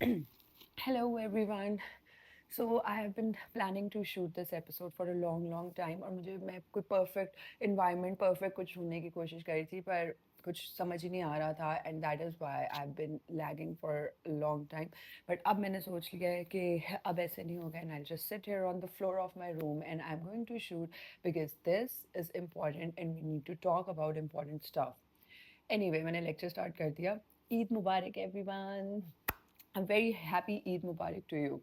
Hello, everyone. So I have been planning to shoot this episode for a long time और मुझे मैं कोई perfect environment perfect कुछ ढूंढने की कोशिश करी थी पर कुछ समझ ही नहीं आ रहा था and that is why I've been lagging for a long time. But अब मैंने सोच लिया है कि अब ऐसे नहीं होगा and I'll just sit here on the floor of my room and I'm going to shoot because this is important and we need to talk about important stuff. Anyway, मैंने lecture start कर दिया. Eid Mubarak, everyone. I'm very happy Eid Mubarak to you.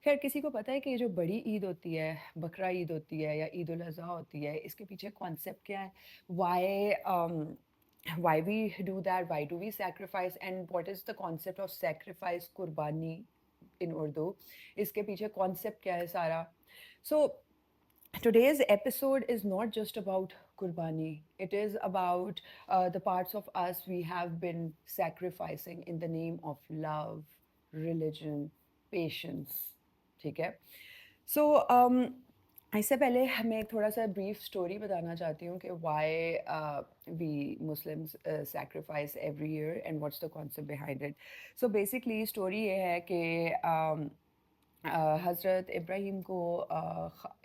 खैर किसी को पता है कि ये जो बड़ी ईद होती है, बकरा ईद होती है या ईद उल अज़हा होती है, इसके पीछे कॉन्सेप्ट क्या है? Why we do that? Why do we sacrifice? And what is the concept of sacrifice, कुर्बानी in Urdu? इसके पीछे कॉन्सेप्ट क्या है सारा? So today's episode is not just about Qurbani. It is about the parts of us we have been sacrificing in the name of love, religion, patience. ठीक है? So इससे पहले मैं एक थोड़ा सा ब्रीफ स्टोरी बताना चाहती हूँ कि why we Muslims sacrifice every year and what's the concept behind it. So basically story ये है कि हज़रत इब्राहीम को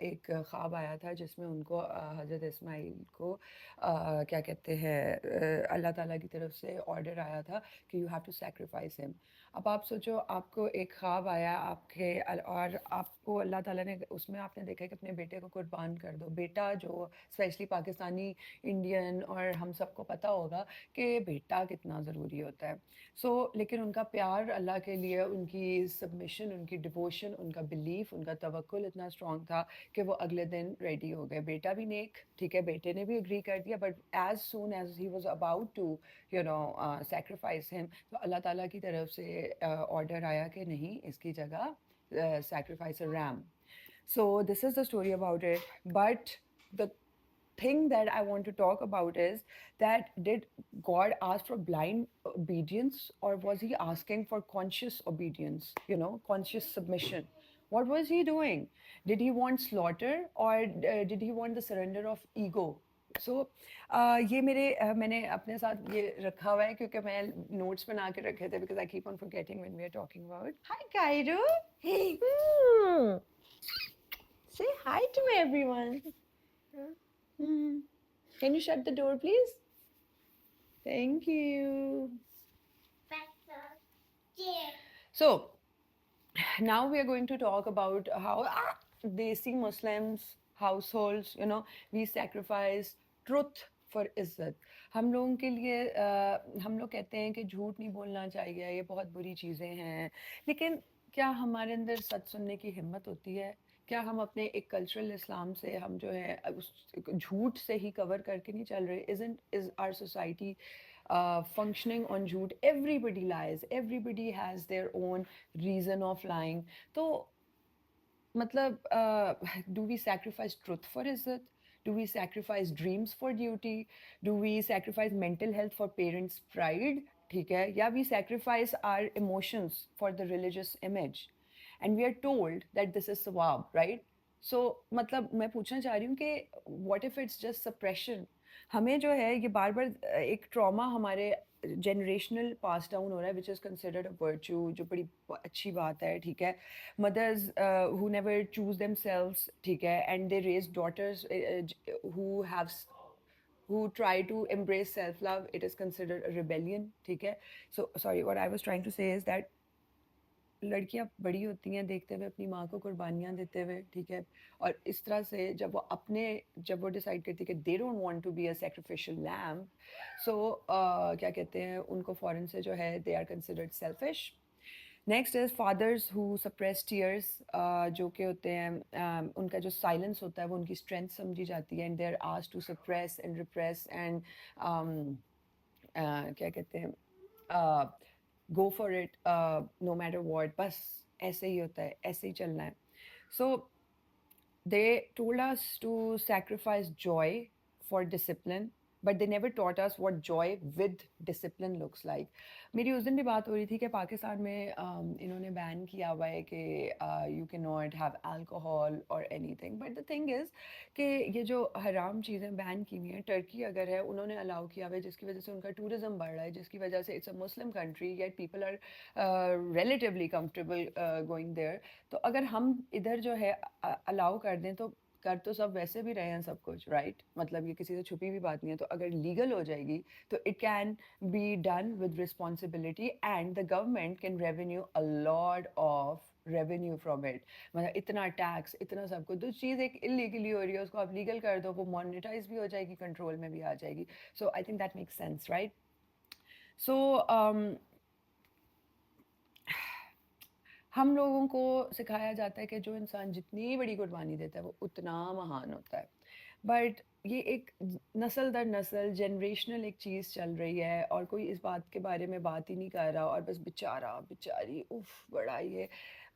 एक ख्वाब आया था जिसमें उनको हज़रत इस्माइल को क्या कहते हैं अल्लाह ताला की तरफ से ऑर्डर आया था कि you have to sacrifice him. अब आप सोचो आपको एक ख्वाब आया आपके और आपको अल्लाह ताला ने उसमें आपने देखा कि अपने बेटे को कुर्बान कर दो। बेटा जो स्पेशली पाकिस्तानी इंडियन और हम सबको पता होगा कि बेटा कितना ज़रूरी होता है। लेकिन उनका प्यार अल्लाह के लिए, उनकी सबमिशन, उनकी डिवोशन, उनका बिलीफ, उनका तवक्कुल इतना स्ट्रॉन्ग था कि वो अगले दिन रेडी हो गए। बेटा भी नेक, ठीक है, बेटे ने भी एग्री कर दिया but as soon as he was about to sacrifice him तो अल्लाह ताला की तरफ से ऑर्डर आया कि नहीं, इसकी जगह sacrifice a RAM. So this is the story about it. But the thing that I want to talk about is that did God ask for blind obedience or was he asking for conscious obedience, conscious submission? What was he doing? Did he want slaughter or did he want the surrender of ego? सो ये मैंने अपने साथ ये रखा हुआ है क्योंकि मैं नोट्स बना के रखे थे because I keep on forgetting when we are talking about hi Cairo hey say hi to everyone. Hmm. Can you shut the door, please? Thank you. So, now we are going to talk about how Desi Muslims households, we sacrifice truth for इज्जत। हम लोगों के लिए हम लोग कहते हैं कि झूठ नहीं बोलना चाहिए, ये बहुत बुरी चीज़ें हैं, लेकिन क्या हमारे अंदर सच सुनने की हिम्मत होती है? क्या हम अपने एक कल्चरल इस्लाम से हम जो है उस झूठ से ही कवर करके नहीं चल रहे? Is our society functioning on jhoot? Everybody lies, everybody has their own reason of lying. तो मतलब do we sacrifice truth for izzat? Do we sacrifice dreams for duty? Do we sacrifice mental health for parents' pride? ठीक है, या we sacrifice our emotions for the religious image and we are told that this is sawab, right? So मतलब मैं पूछना चाह रही हूँ कि what if it's just suppression? हमें जो है ये बार बार एक ट्रॉमा हमारे जनरेशनल पास डाउन हो रहा है which is considered a virtue, जो बड़ी अच्छी बात है, ठीक है। Mothers who never choose themselves, ठीक है, and they raise daughters who have who try to embrace self love, it is considered a rebellion, ठीक है। So sorry, what I was trying to say is that लड़कियां बड़ी होती हैं देखते हुए अपनी माँ को कुर्बानियाँ देते हुए, ठीक है, और इस तरह से जब वो डिसाइड करती है कि they don't want to be a sacrificial lamb, so क्या कहते हैं उनको फौरन से जो है they are considered selfish. Next is fathers who suppress tears, जो कि होते हैं उनका जो साइलेंस होता है वो उनकी स्ट्रेंथ समझी जाती है and they are asked to suppress and repress and क्या कहते हैं go for it no matter what, बस ऐसे ही होता है, ऐसे ही चलना है। So they told us to sacrifice joy for discipline, but they never taught us what joy with discipline looks like. मेरी उस दिन भी बात हो रही थी कि पाकिस्तान में इन्होंने बैन किया हुआ है कि you can not have alcohol और anything, but the thing is कि ये जो हराम चीज़ें बैन की हुई हैं, टर्की अगर है उन्होंने अलाउ किया हुआ है, जिसकी वजह से उनका टूरिज्म बढ़ रहा है, जिसकी वजह से it's a Muslim country, yet people are relatively comfortable going there. तो अगर हम इधर जो है अलाउ कर दें, तो कर तो सब वैसे भी रहे हैं सब कुछ, राइट? मतलब ये किसी से छुपी हुई बात नहीं है। तो अगर लीगल हो जाएगी तो it can be done with responsibility and the government can revenue a lot of revenue from it. मतलब इतना टैक्स, इतना सब कुछ, जो चीज़ एक इलीगली हो रही है उसको आप लीगल कर दो, वो मोनेटाइज भी हो जाएगी, कंट्रोल में भी आ जाएगी। So I think that makes sense, right? So हम लोगों को सिखाया जाता है कि जो इंसान जितनी बड़ी कुर्बानी देता है वो उतना महान होता है, बट ये एक नस्ल दर नस्ल जनरेशनल एक चीज़ चल रही है और कोई इस बात के बारे में बात ही नहीं कर रहा, और बस बेचारा बेचारी उफ बड़ा ये,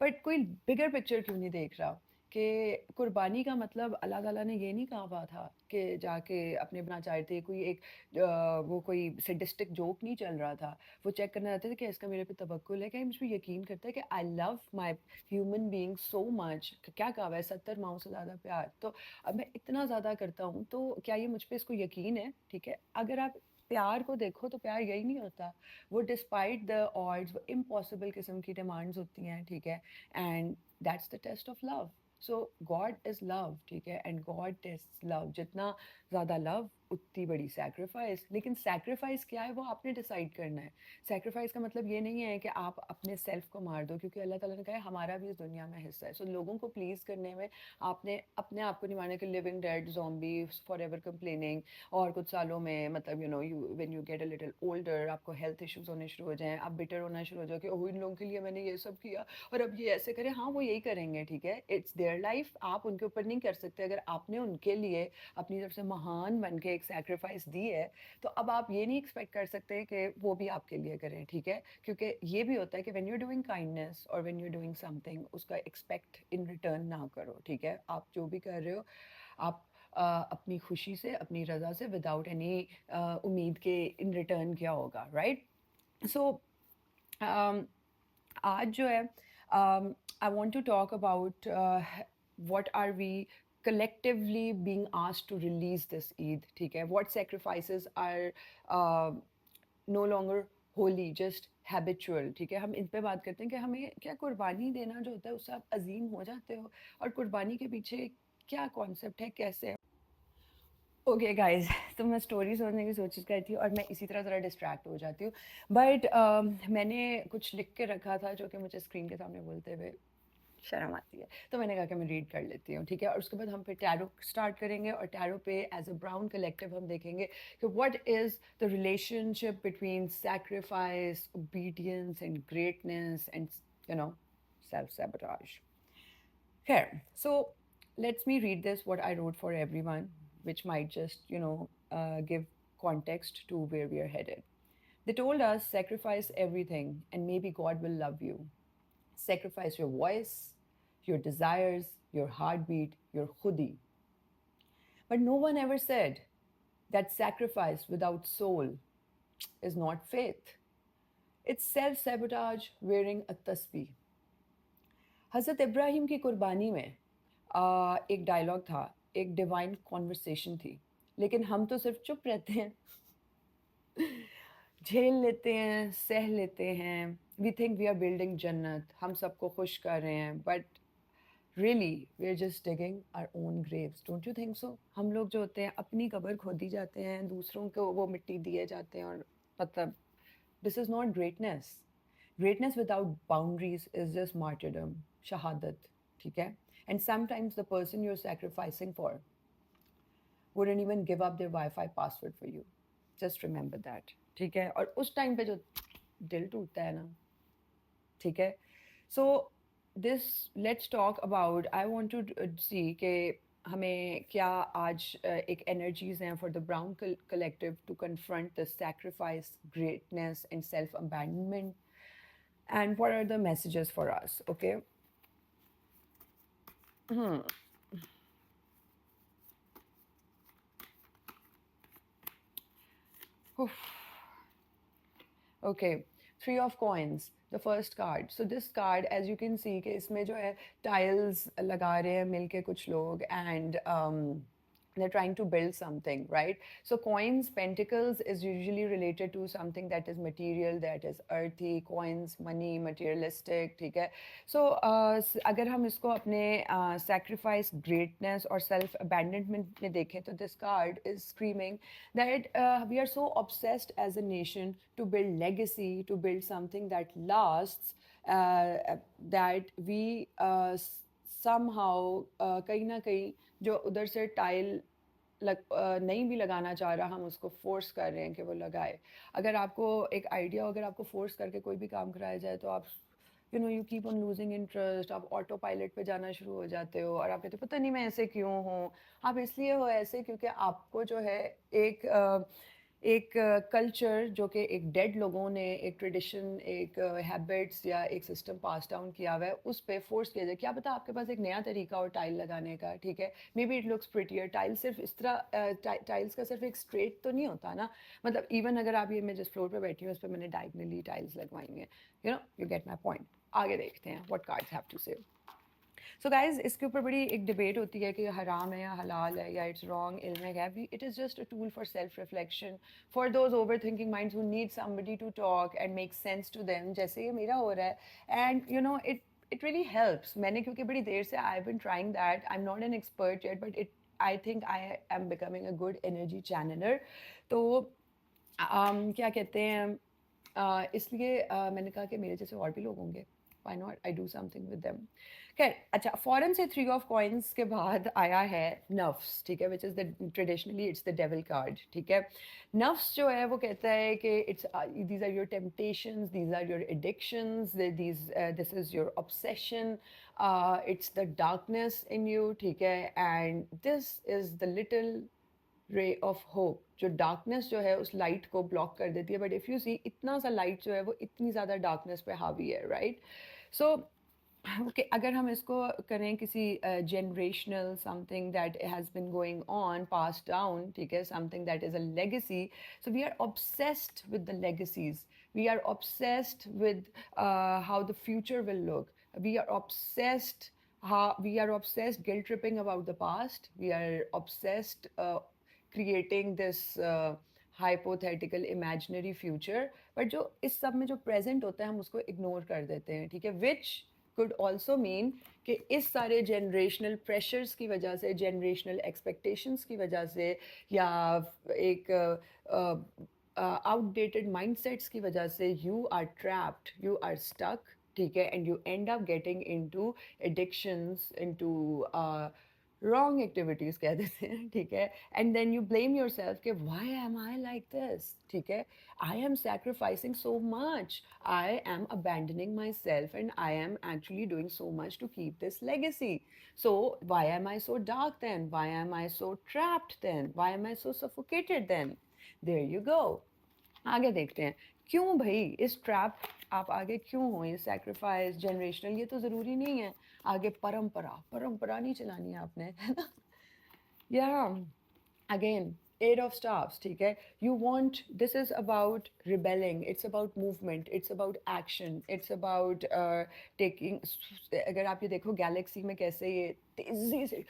बट कोई बिगर पिक्चर क्यों नहीं देख रहा कि कुर्बानी का मतलब अल्लाह ताला ने ये नहीं कहा हुआ था कि जाके अपने बना चाहे थे, कोई एक वो कोई सैडिस्टिक जोक नहीं चल रहा था। वो चेक करना चाहते थे कि इसका मेरे पे तवक्कुल है, क्या ये मुझ पे यकीन करता है कि I love my human being so much. क्या कहा हुआ है, 70 माओं से ज़्यादा प्यार। तो अब मैं इतना ज़्यादा करता हूँ, तो क्या ये मुझ पे इसको यकीन है? ठीक है, अगर आप प्यार को देखो तो प्यार यही नहीं होता। वो डिस्पाइट द ऑड्स, वो इम्पॉसिबल किस्म की डिमांड्स होती हैं, ठीक है? And that's the test of love. So God is love, ठीक है? एंड गॉड टेस्ट लव, जितना ज़्यादा लव उतनी बड़ी सैक्रिफाइस। लेकिन सैक्रिफाइस क्या है वो आपने डिसाइड करना है। सैक्रिफाइस का मतलब ये नहीं है कि आप अपने सेल्फ को मार दो, क्योंकि अल्लाह ताला ने कहा है हमारा भी इस दुनिया में हिस्सा है। सो लोगों को प्लीज़ करने में आपने अपने आप को नहीं मारना कि living dead zombie for ever complaining, और कुछ सालों में मतलब you know you when you get a little older आपको हेल्थ इश्यूज होने शुरू हो जाएं, आप बिटर होना शुरू हो जाओ कि ओह इन लोगों के लिए मैंने ये सब किया और अब ये ऐसे करें। हाँ, वो यही करेंगे, ठीक है? इट्स देयर लाइफ, आप उनके ऊपर नहीं कर सकते। अगर आपने उनके लिए अपनी तरफ से महान बन के एक सेक्रीफाइस दी है, तो अब आप ये नहीं एक्सपेक्ट कर सकते कि वो भी आपके लिए करें, ठीक है? क्योंकि ये भी होता है कि व्हेन यू डूइंग काइंडनेस और व्हेन यू डूइंग समथिंग, उसका एक्सपेक्ट इन रिटर्न ना करो, ठीक है? आप जो भी कर रहे हो, आप अपनी खुशी से, अपनी रज़ा से, विदाउट एनी उम्मीद के इन रिटर्न क्या होगा, राइट? सो आज जो है I want to talk about what are we collectively being asked to release this Eid, ठीक है? What sacrifices are no longer holy, just habitual, ठीक है? हम इन पे बात करते हैं कि हमें क्या कुर्बानी देना जो होता है उससे आप अजीम हो जाते हो, और कुर्बानी के पीछे क्या कॉन्सेप्ट है, कैसे है? ओके गाइस, तो मैं स्टोरी सुनने की कोशिश कर थी और मैं इसी तरह ज़रा डिस्ट्रैक्ट हो जाती हूँ, बट मैंने कुछ लिख के रखा था जो कि मुझे स्क्रीन के सामने बोलते हुए शर्म आती है, तो मैंने कहा कि मैं रीड कर लेती हूँ, ठीक है? और उसके बाद हम फिर टैरो स्टार्ट करेंगे, और टैरो पे एज अ ब्राउन कलेक्टिव हम देखेंगे कि what is the relationship between sacrifice, obedience and greatness and you know self sabotage. Here, so let's me read this what I wrote for everyone, which might just give context to where we are headed. They told us sacrifice everything and maybe God will love you. Sacrifice your voice, your desires, your heartbeat, your khudi. But no one ever said that sacrifice without soul is not faith. It's self sabotage wearing a tasbih. हज़रत इब्राहिम की कुर्बानी में एक dialogue था, एक divine conversation थी, लेकिन हम तो सिर्फ चुप रहते हैं, झेल लेते हैं, सह लेते हैं। We think we are building जन्नत, हम सबको खुश कर रहे हैं, but really we are just digging our own graves. Don't you think so? हम लोग जो होते हैं अपनी कब्र खोदी जाते हैं, दूसरों को वो मिट्टी दिए जाते हैं, और मतलब this is not greatness. Greatness without boundaries is just martyrdom, shahadat, ठीक है? And sometimes the person you're sacrificing for wouldn't even give up their Wi-Fi password for you. Just remember that, ठीक है? और उस टाइम पे जो दिल टूटता है ना, ठीक है? So this let's talk about. I want to see कि हमें क्या आज एक energies हैं for the Brown Collective to confront the sacrifice, greatness, and self-abandonment, and what are the messages for us, okay? Okay, three of coins, the first card. So this card, as you can see, कि इसमें जो है tiles लगा रहे हैं मिलके कुछ लोग and they're trying to build something, right? So coins, pentacles is usually related to something that is material, that is earthy. Coins, money, materialistic, ठीक है? So अगर हम इसको अपने sacrifice, greatness और self abandonment में देखें तो this card is screaming that we are so obsessed as a nation to build legacy, to build something that lasts, that we somehow कहीं ना कहीं जो उधर से टाइल नहीं भी लगाना चाह रहा हम उसको फोर्स कर रहे हैं कि वो लगाए अगर आपको एक आइडिया हो अगर आपको फोर्स करके कोई भी काम कराया जाए तो आप you keep on losing interest आप ऑटो पायलट पे जाना शुरू हो जाते हो और आप कहते हो पता नहीं मैं ऐसे क्यों हूँ आप इसलिए हो ऐसे क्योंकि आपको जो है एक एक कल्चर जो कि एक डेड लोगों ने एक ट्रेडिशन एक हैबिट्स या एक सिस्टम पास डाउन किया हुआ है उस पर फोर्स किया जाए क्या पता आपके पास एक नया तरीका हो टाइल लगाने का ठीक है may be it looks prettier tile सिर्फ इस तरह टाइल्स का सिर्फ एक स्ट्रेट तो नहीं होता ना मतलब इवन अगर आप ये मैं जिस फ्लोर पे बैठी हूँ उस पर मैंने डायगनली टाइल्स लगवाई हैं यू गेट माई पॉइंट आगे देखते हैं व्हाट कार्ड्स हैव टू से सो गाइज इसके ऊपर बड़ी एक डिबेट होती है कि हराम है या हलाल है या इट्स रॉन्ग इल्म है it is just a tool for self reflection for those over thinking minds who need somebody to talk and make sense to them जैसे ये मेरा हो रहा है एंड इट रियली हेल्प्स मैंने क्योंकि बड़ी देर से I have been trying that I am not an expert yet but it I think I am becoming a good energy channeller तो क्या कहते हैं इसलिए मैंने कहा कि मेरे जैसे और भी लोग होंगे why not I do something with them खैर अच्छा फॉरन से थ्री ऑफ कॉइन्स के बाद आया है नफ्स ठीक है which is the traditionally it's the devil card ठीक है नफ्स जो है वो कहता है कि it's these are your temptations these are your addictions this is your obsession it's the darkness in you ठीक है and this is the little ray of hope जो डार्कनेस जो है उस लाइट को ब्लॉक कर देती है बट इफ़ यू सी इतना सा लाइट जो है वो इतनी ज़्यादा डार्कनेस पे हावी है राइट सो ओके अगर हम इसको करें किसी generational something that has been going on pass down ठीक है something that is a legacy so we are obsessed with the legacies we are obsessed with how the future will look we are obsessed how we are obsessed guilt tripping about the past we are obsessed creating this hypothetical imaginary future but जो इस सब में जो present होता है हम उसको ignore कर देते हैं ठीक है which could also mean कि इस सारे generational pressures की वजह से generational expectations की वजह से या एक outdated mindsets की वजह से you are trapped you are stuck ठीक है and you end up getting into addictions into wrong activities कह देते हैं ठीक है and then you blame yourself कि why am I like this ठीक है I am sacrificing so much I am abandoning myself and I am actually doing so much to keep this legacy so why am I so dark then why am I so trapped then why am I so suffocated then there you go आगे देखते हैं क्यों भाई इस trap आप आगे क्यों हो ये सैक्रिफाइस जनरेशनल ये तो ज़रूरी नहीं है आगे परंपरा परंपरा नहीं चलानी है आपने है ना या अगेन एट ऑफ स्टाफ्स ठीक है you want this is about rebelling it's about movement it's about action it's about taking अगर आप ये देखो गैलेक्सी में कैसे ये तेज़ी से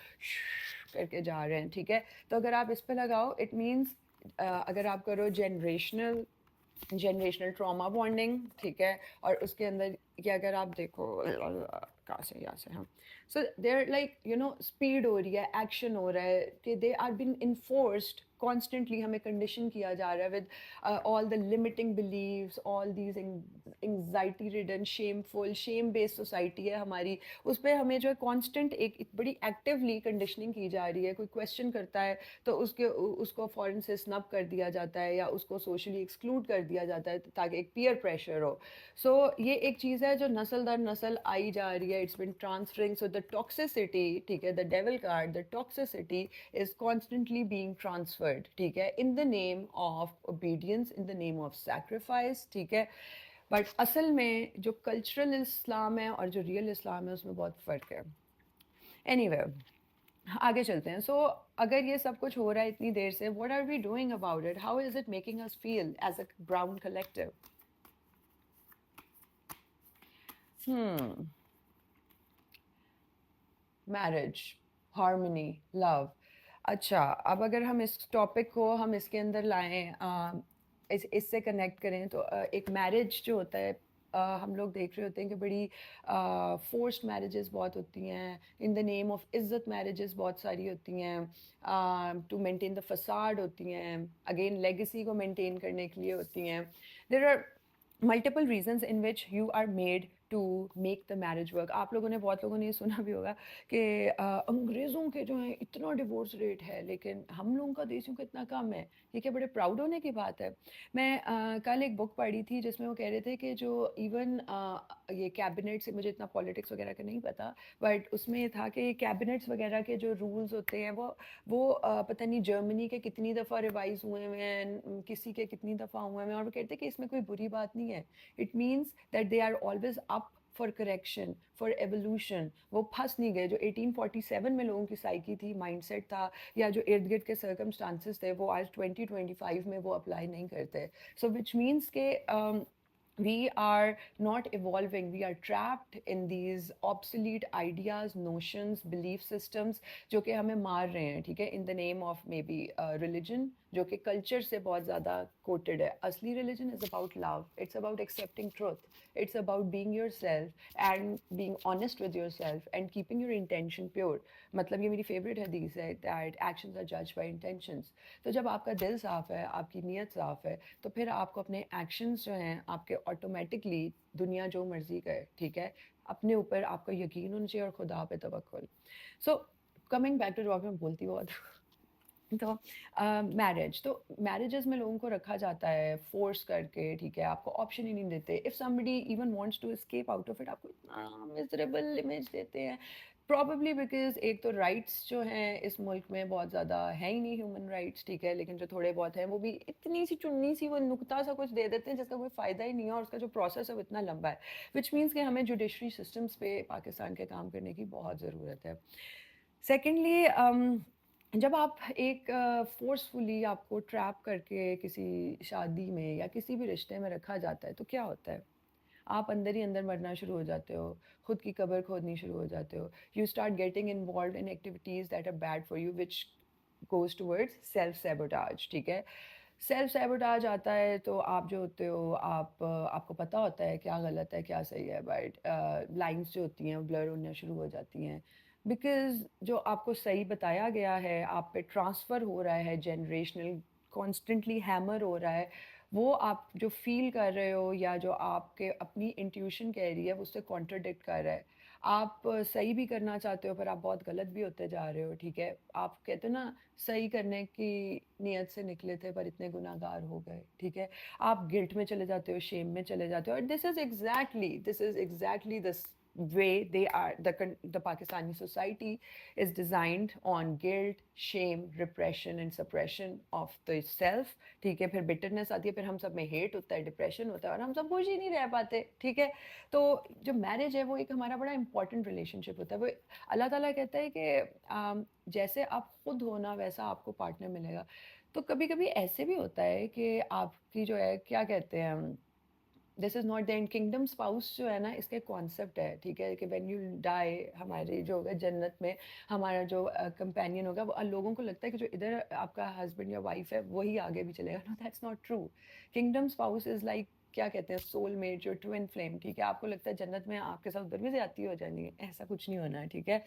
करके जा रहे हैं ठीक है तो अगर आप इस पर लगाओ इट मीन्स अगर आप करो जनरेशनल ट्रॉमा बॉन्डिंग ठीक है और उसके अंदर कि अगर आप देखो कहाँ से यहाँ से हम सो देर लाइक स्पीड हो रही है एक्शन हो रहा है कि they are been enforced constantly हमें कंडीशन किया जा रहा है with all the limiting beliefs all these anxiety ridden shameful shame based society है हमारी उस पर हमें जो है कॉन्स्टेंट एक बड़ी एक्टिवली कंडीशनिंग की जा रही है कोई क्वेश्चन करता है तो उसको फ़ौरन से स्नब कर दिया जाता है या उसको सोशली एक्सक्लूड कर दिया जाता है ताकि एक पीयर प्रेशर हो सो ये एक चीज़ है जो नस्ल दर नस्ल आई जा रही है it's been transferring so the toxicity ठीक है the devil card the toxicity is constantly being transferred ठीक है इन the name of obedience in the name of sacrifice ठीक है बट असल में जो कल्चरल इस्लाम है और जो रियल इस्लाम है उसमें बहुत फ़र्क है एनीवे आगे चलते हैं. सो अगर ये सब कुछ हो रहा है इतनी देर से, what are we doing about it? How is it making us feel as a brown collective? Hmm. Marriage, harmony, love. अच्छा, अब अगर हम इस टॉपिक को हम इसके अंदर लाएं, इससे कनेक्ट करें, तो एक मैरिज जो होता है, हम लोग देख रहे होते हैं कि बड़ी फोर्स्ड मैरिजेस बहुत होती हैं, इन द नेम ऑफ इज्जत मैरिजेस बहुत सारी होती हैं, टू मेंटेन द फसाड होती हैं, अगेन लेगेसी को मेंटेन करने के लिए होती हैं. There are multiple reasons in which you are made to make the marriage work. आप लोगों ने, बहुत लोगों ने ये सुना भी होगा कि अंग्रेज़ों के जो हैं इतना डिवोर्स रेट है, लेकिन हम लोगों का, देशियों का इतना कम है. ये क्या बड़े प्राउड होने की बात है? मैं कल एक बुक पढ़ी थी जिसमें वो कह रहे थे कि जो इवन ये कैबिनेट से, मुझे इतना पॉलिटिक्स वगैरह का नहीं पता, बट उसमें ये था कि कैबिनेट्स वगैरह के जो रूल्स होते हैं वो पता नहीं जर्मनी के कितनी दफ़ा रिवाइज हुए हुए हैं, किसी के कितनी दफ़ा हुए हैं, और वो कहते हैं कि इसमें कोई बुरी बात नहीं है. It means that they are always up for correction, for evolution. वो फंस नहीं गए. जो 1847 में लोगों की साइकी थी, माइंडसेट था, या जो इर्द गिर्द के सर्कमस्टांसिस थे, वो आज 2025 में वो अप्लाई नहीं करते. सो विच मीन्स के we are not evolving, we are trapped in these obsolete ideas, notions, belief systems जो कि हमें मार रहे हैं, ठीक है, in the name of maybe religion, जो कि culture से बहुत ज़्यादा quoted है. असली religion is about love, it's about accepting truth, it's about being yourself and being honest with yourself and keeping your intention pure. मतलब ये मेरी favorite hadith है that actions are judged by intentions. तो जब आपका दिल साफ़ है, आपकी नीयत साफ़ है, तो फिर आपको अपने एक्शंस जो हैं आपके ऑटोमेटिकली, दुनिया जो मर्जी करे, ठीक है, अपने ऊपर आपका यकीन होना चाहिए और खुदा पे तवक्कुल. So coming back to topic, मैं बोलती बहुत. तो मैरिज, तो मैरिजेस में लोगों को रखा जाता है फोर्स करके, ठीक है, आपको ऑप्शन ही नहीं देते. If somebody even wants to escape out of it, आपको इतना मिजरेबल इमेज देते हैं. प्रॉबेबली बिकॉज एक तो राइट्स जो हैं इस मुल्क में बहुत ज़्यादा है ही नहीं, ह्यूमन राइट्स, ठीक है, लेकिन जो थोड़े बहुत हैं वो भी इतनी सी चुन्नी सी वो नुक्ता सा कुछ दे देते हैं जिसका कोई फ़ायदा ही नहीं है, और उसका जो प्रोसेस है वो इतना लंबा है. विच मीन्स कि हमें जुडिशरी सिस्टम्स पे पाकिस्तान के काम करने की बहुत ज़रूरत है. सेकेंडली, जब आप एक फोर्सफुली आपको ट्रैप करके किसी शादी में या किसी भी रिश्ते में रखा जाता है, तो क्या होता है? आप अंदर ही अंदर मरना शुरू हो जाते हो, खुद की कब्र खोदनी शुरू हो जाते हो. You start getting involve in activities that are bad for you, which goes towards self sabotage, ठीक है. सेल्फ सेबोटाज आता है तो आप जो होते हो, आपको पता होता है क्या गलत है क्या सही है, बट लाइंस जो होती हैं ब्लर होना शुरू हो जाती हैं, बिकॉज जो आपको सही बताया गया है आप पे ट्रांसफ़र हो रहा है, जनरेशनल, कॉन्स्टेंटली हैमर हो रहा है, वो आप जो फील कर रहे हो या जो आपके अपनी इंट्यूशन कह रही है वो उससे कॉन्ट्रडिक्ट कर रहा है. आप सही भी करना चाहते हो पर आप बहुत गलत भी होते जा रहे हो, ठीक है. आप कहते हो ना, सही करने की नीयत से निकले थे पर इतने गुनाहगार हो गए, ठीक है. आप गिल्ट में चले जाते हो, शेम में चले जाते हो, और this is exactly the way they are, the Pakistani society is designed on guilt, shame, repression and suppression of the self, ठीक है. फिर bitterness आती है, फिर हम सब में hate होता है, depression होता है, और हम सब खुश ही नहीं रह पाते, ठीक है. तो जो मैरिज है वो एक हमारा बड़ा इंपॉर्टेंट रिलेशनशिप होता है. वो अल्लाह ताला कहता है कि जैसे आप खुद हो ना वैसा आपको पार्टनर मिलेगा. तो कभी कभी ऐसे भी होता है कि आपकी जो है, क्या कहते हैं, this is not the end. Kingdom spouse जो है ना, इसका कॉन्सेप्ट है, ठीक है, कि व्हेन यू डाई, हमारी जो होगा जन्नत में हमारा जो कंपेनियन होगा, वो लोगों को लगता है कि जो इधर आपका हस्बैंड या वाइफ है वही आगे भी चलेगा. No, that's not true. Kingdom spouse is like, क्या कहते हैं, सोल मेट, जो ट्विन फ्लेम, ठीक है. आपको लगता है जन्नत में आपके साथ उधर भी ज़्यादती हो जानी है, ऐसा कुछ नहीं होना है, ठीक है.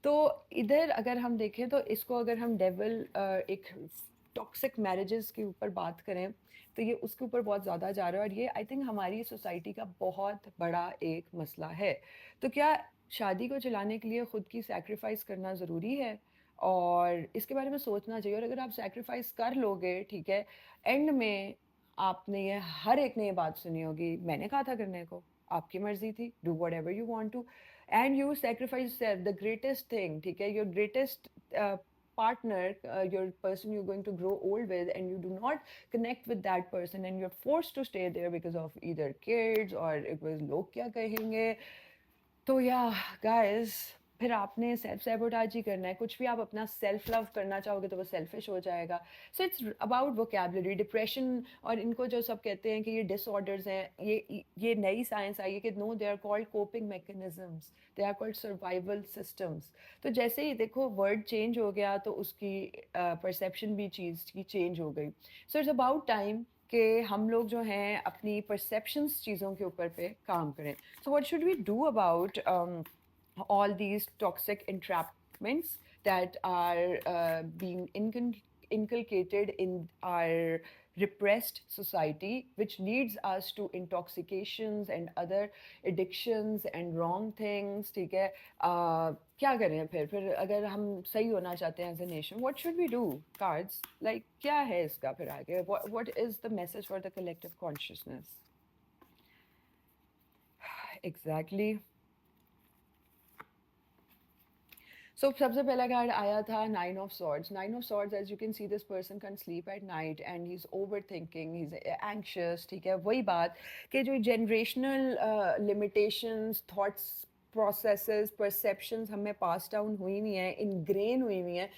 तो इधर अगर हम देखें तो इसको अगर हम डेविल, एक टॉक्सिक मैरिजेस के ऊपर बात करें, तो ये उसके ऊपर बहुत ज़्यादा जा रहा है, और ये आई थिंक हमारी सोसाइटी का बहुत बड़ा एक मसला है. तो क्या शादी को चलाने के लिए ख़ुद की सैक्रिफाइस करना ज़रूरी है? और इसके बारे में सोचना चाहिए. और अगर आप सैक्रिफाइस कर लोगे, ठीक है, एंड में आपने ये, हर एक ने ये बात सुनी होगी, मैंने कहा था करने को, आपकी मर्जी थी, do whatever you want to, and you sacrifice self, the greatest thing, ठीक है, your greatest partner, your person you're going to grow old with, and you do not connect with that person and you're forced to stay there because of either kids or it was log kya kahenge. So yeah, guys, फिर आपने self sabotage ही करना है। कुछ भी आप अपना self love करना चाहोगे तो वो सेल्फिश हो जाएगा। So it's about vocabulary. Depression और इनको जो सब कहते हैं कि ये डिसऑर्डर्स हैं, ये नई साइंस आई है कि no, they are called coping mechanisms, they are called survival systems. तो जैसे ही देखो वर्ड चेंज हो गया तो उसकी परसेप्शन भी चीज़ की चेंज हो गई। सो इट्स अबाउट टाइम कि हम लोग जो हैं अपनी परसेप्शंस चीज़ों के ऊपर पे काम करें। So what should we do about all these toxic entrapments that are being inculcated in our repressed society, which leads us to intoxications and other addictions and wrong things. ठीक है, क्या करें फिर अगर हम सही होना चाहते हैं as a nation, what should we do? Cards like क्या है इसका फिर आगे? What is the message for the collective consciousness? Exactly. So सबसे पहला कार्ड आया था nine of swords. Nine of swords, as you can see, this person can sleep at night and he is over thinking, he is anxious. ठीक है, वही बात कि जो generational limitations, thoughts, processes, perceptions हमें पास डाउन हुई हुई हैं, इनग्रेन हुई हुई हैं,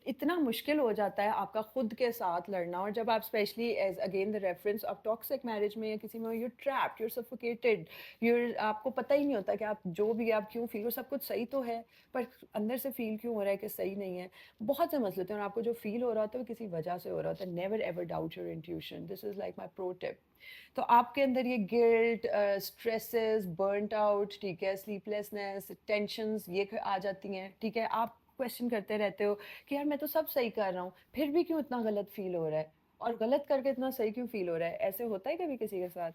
इतना मुश्किल हो जाता है आपका खुद के साथ लड़ना। और जब आप specially as again the reference of toxic marriage में या किसी में, you're trapped, you're suffocated, you're, आपको पता ही नहीं होता कि आप जो भी आप क्यों फील हो, सब कुछ सही तो है पर अंदर से फील क्यों हो रहा है कि सही नहीं है। बहुत से मसले होते हैं और आपको जो फील हो रहा होता है वो किसी वजह से हो रहा होता है। Never ever doubt your intuition, this is like my pro tip. तो आपके अंदर ये गिल्ट, स्ट्रेसेस, बर्नट आउट, ठीक है, स्लीपलेसनेस, टेंशंस, ये आ जाती हैं। ठीक है, आप क्वेश्चन करते रहते हो कि यार मैं तो सब सही कर रहा हूँ, फिर भी क्यों इतना गलत फील हो रहा है, और गलत करके इतना सही क्यों फील हो रहा है? ऐसे होता है कभी किसी के साथ?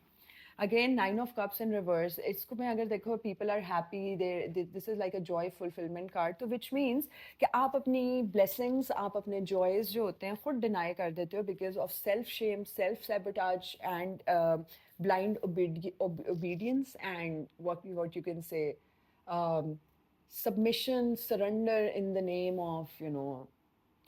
Again nine of cups in reverse, इसको मैं अगर देखो, people are happy, they, this is like a joy fulfilment card. तो विच मीन्स कि आप अपनी ब्लेसिंग्स, आप अपने जॉयज जो होते हैं खुद डिनाई कर देते हो because of self shame, self sabotage and blind obedience, and what you can say, um, submission, surrender in the name of, you know,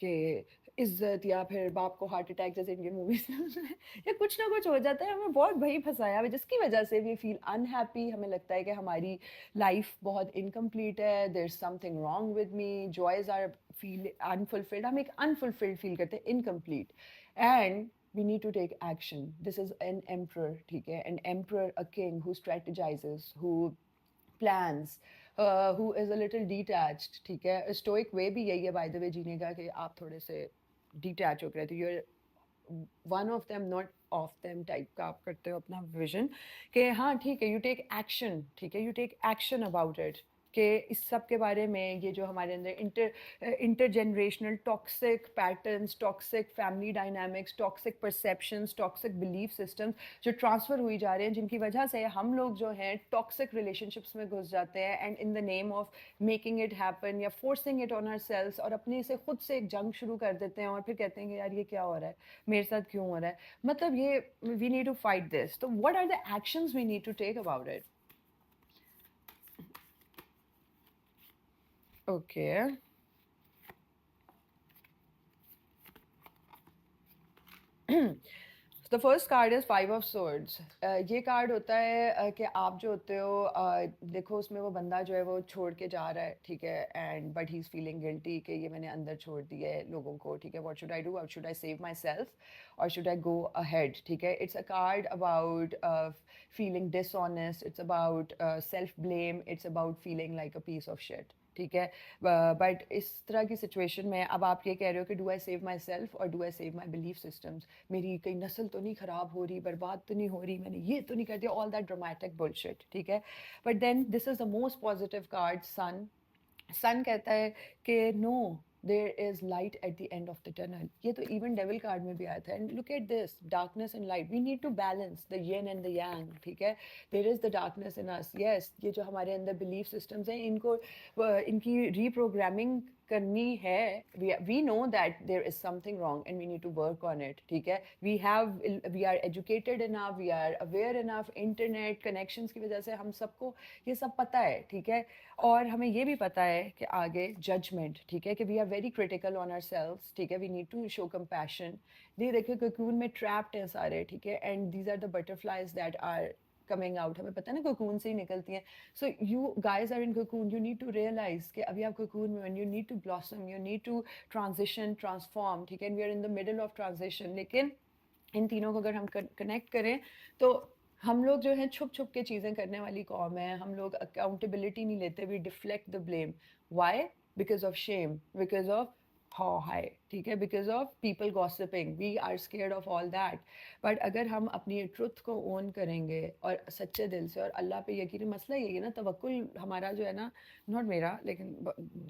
कि इज्जत, या फिर बाप को हार्ट अटैक जैसे इंडियन मूवीज में होता है, या कुछ ना कुछ हो जाता है, हमें बहुत वही फंसाया हुआ है, जिसकी वजह से वी फील अनहैप्पी। हमें लगता है कि हमारी लाइफ बहुत इनकम्प्लीट है, there is something wrong with me, joys are feel unfulfilled, हम एक अनफुलफिल्ड फील करते हैं, incomplete. And we need to take action. This is an emperor, ठीक है, an emperor, a king who strategizes, who plans, who is a little detached। ठीक है, stoic वे भी यही है बाय द वे जीने का, कि आप थोड़े से डिटैच हो गए, तो you're one of them not of them type का आप करते हो अपना विजन, कि हाँ ठीक है, यू टेक एक्शन। ठीक है, you take action about it, कि इस सब के बारे में, ये जो हमारे अंदर intergenerational toxic patterns, toxic family dynamics, toxic perceptions, toxic belief systems जो ट्रांसफ़र हुई जा रहे हैं, जिनकी वजह से हम लोग जो हैं टॉक्सिक रिलेशनशिप्स में घुस जाते हैं, and in the name of making it happen या forcing it on our selves, और अपने से खुद से एक जंग शुरू कर देते हैं, और फिर कहते हैं कि यार ये क्या हो रहा है, मेरे साथ क्यों हो रहा है, मतलब ये, we need to fight this. तो what are the actions we need to take about it? Okay, the first card is five of swords. ये कार्ड होता है कि आप जो होते हो, देखो उसमें वो बंदा जो है वो छोड़ के जा रहा है, ठीक है, and but he is feeling guilty कि ये मैंने अंदर छोड़ दिया है लोगों को। ठीक है, what should I do? How should I save myself, और शुड आई गो अहेड? ठीक है, it's a card about feeling dishonest, it's about self blame, it's about feeling like a piece of shit. ठीक है, but इस तरह की situation में अब आप ये कह रहे हो कि do I save myself और do I save my belief systems, मेरी कहीं नस्ल तो नहीं ख़राब हो रही, बर्बाद तो नहीं हो रही, मैंने ये तो नहीं कर दिया, ऑल दैट ड्रामेटिक बुलशिट। ठीक है, but then this is the most positive card, sun. Sun कहता है कि no, there is light at the end of the tunnel. ये तो इवन डेविल कार्ड में भी आया था, and look at this, darkness and light, we need to balance the yin and the yang. ठीक है, there is the darkness in us, yes, ये जो हमारे अंदर बिलीफ सिस्टम्स हैं, इनको इनकी रीप्रोग्रामिंग करनी है। We know that there is something wrong and we need to work on it. ठीक है, we are educated enough, we are aware enough, internet connections की वजह से हम सबको ये सब पता है। ठीक है, और हमें ये भी पता है कि आगे जजमेंट, ठीक है, कि we are very critical on ourselves. ठीक है, we need to show compassion. ये देखिए कोकून में ट्रैप्ड हैं सारे, ठीक है, and these are the butterflies that are coming out, हमें पता है ना cocoon से ही निकलती हैं. So you guys are in cocoon, you need to realize कि अभी आप cocoon में, and you need to blossom, you need to transition, transform, ठीक है. We are in the middle of transition, लेकिन इन तीनों को अगर हम कनेक्ट करें तो हम लोग जो है छुप छुप के चीज़ें करने वाली कौम है. हम लोग अकाउंटेबिलिटी नहीं लेते, we deflect the blame. Why? Because of shame, because of how high, ठीक है, because of people gossiping, we are scared of all that. But अगर हम अपनी ट्रुथ को ओन करेंगे और सच्चे दिल से और अल्लाह पे यकीन, मसला यही है ना, तवक्कुल हमारा जो है ना, नॉट मेरा लेकिन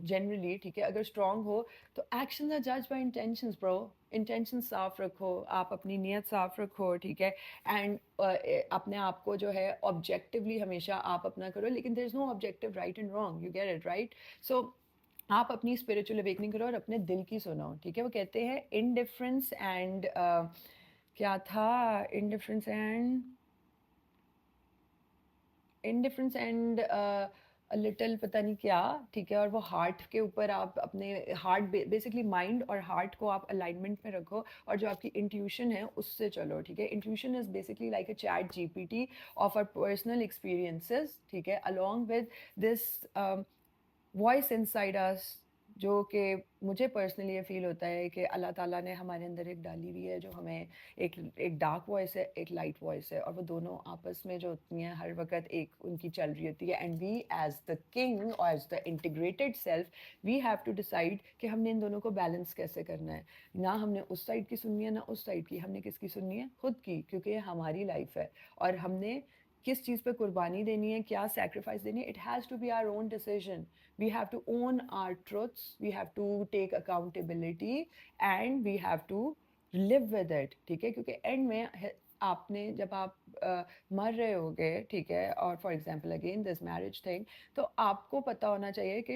जनरली, ठीक है, अगर स्ट्रांग हो तो एक्शंस आर जज बाय इंटेंशंस ब्रो. इंटेंशन साफ रखो, आप अपनी नीयत साफ रखो, ठीक है. एंड अपने आप को जो है ऑब्जेक्टिवली हमेशा आप अपना करो, लेकिन there is no objective right and wrong, you get it right. So आप अपनी स्पिरिचुअल अवेकनिंग करो और अपने दिल की सुनो, ठीक है. वो कहते हैं इनडिफरेंस एंड क्या था, indifference and indifference and little पता नहीं क्या, ठीक है. और वो हार्ट के ऊपर आप अपने हार्ट, बेसिकली माइंड और हार्ट को आप अलाइनमेंट में रखो, और जो आपकी इंट्यूशन है उससे चलो, ठीक है. Intuition is basically like a chat GPT of our personal experiences, ठीक है, along with this voice inside us, जो कि मुझे पर्सनली ये फील होता है कि अल्लाह ताला ने हमारे अंदर एक डाली हुई है, जो हमें एक डार्क वॉइस है, एक लाइट वॉइस है, और वो दोनों आपस में जो होती हैं हर वक्त एक उनकी चल रही होती है. And we as the king और as the integrated self, we have to decide कि हमने इन दोनों को बैलेंस कैसे करना है. ना हमने उस साइड की सुननी है ना उस साइड की, हमने किसकी सुननी है, खुद की, क्योंकि ये हमारी लाइफ है. और हमने किस चीज़ पे कुर्बानी देनी है, क्या सेक्रीफाइस देनी है, it has to be our own decision. We have to own our truths, we have to take accountability, and we have to live with it, ठीक है. क्योंकि एंड में आपने जब आप मर रहे होगे, ठीक है, और for example again this marriage thing, तो आपको पता होना चाहिए कि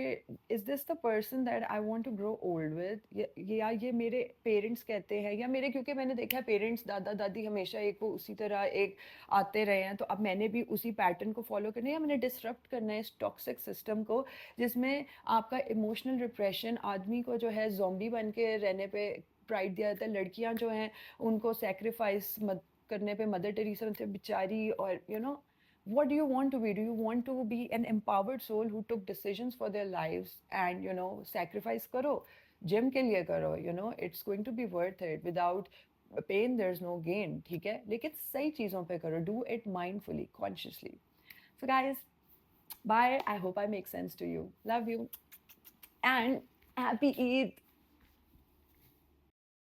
is this the person that I want to grow old with, या ये मेरे पेरेंट्स कहते हैं, या मेरे, क्योंकि मैंने देखा है पेरेंट्स दादा दादी हमेशा एक वो उसी तरह एक आते रहे हैं, तो अब मैंने भी उसी पैटर्न को फॉलो करना है, या मैंने डिसरप्ट करना है इस टॉक्सिक सिस्टम को, जिसमें आपका इमोशनल रिप्रेशन, आदमी को जो है जोम्बी बन के रहने पे प्राइड दिया जाता है. लड़कियां जो हैं उनको सेक्रीफाइस करने पे मदर टेरेसा से बेचारी, और you know, what do you want to be? Do you want to be an empowered soul who took decisions for their lives and, you know, sacrifice करो, जिम के लिए करो, you know, it's going to be worth it. Without pain there's no gain, ठीक है, लेकिन सही चीज़ों पे करो, do it mindfully, consciously. So guys, bye. I hope I make sense to you. Love you. And happy Eid.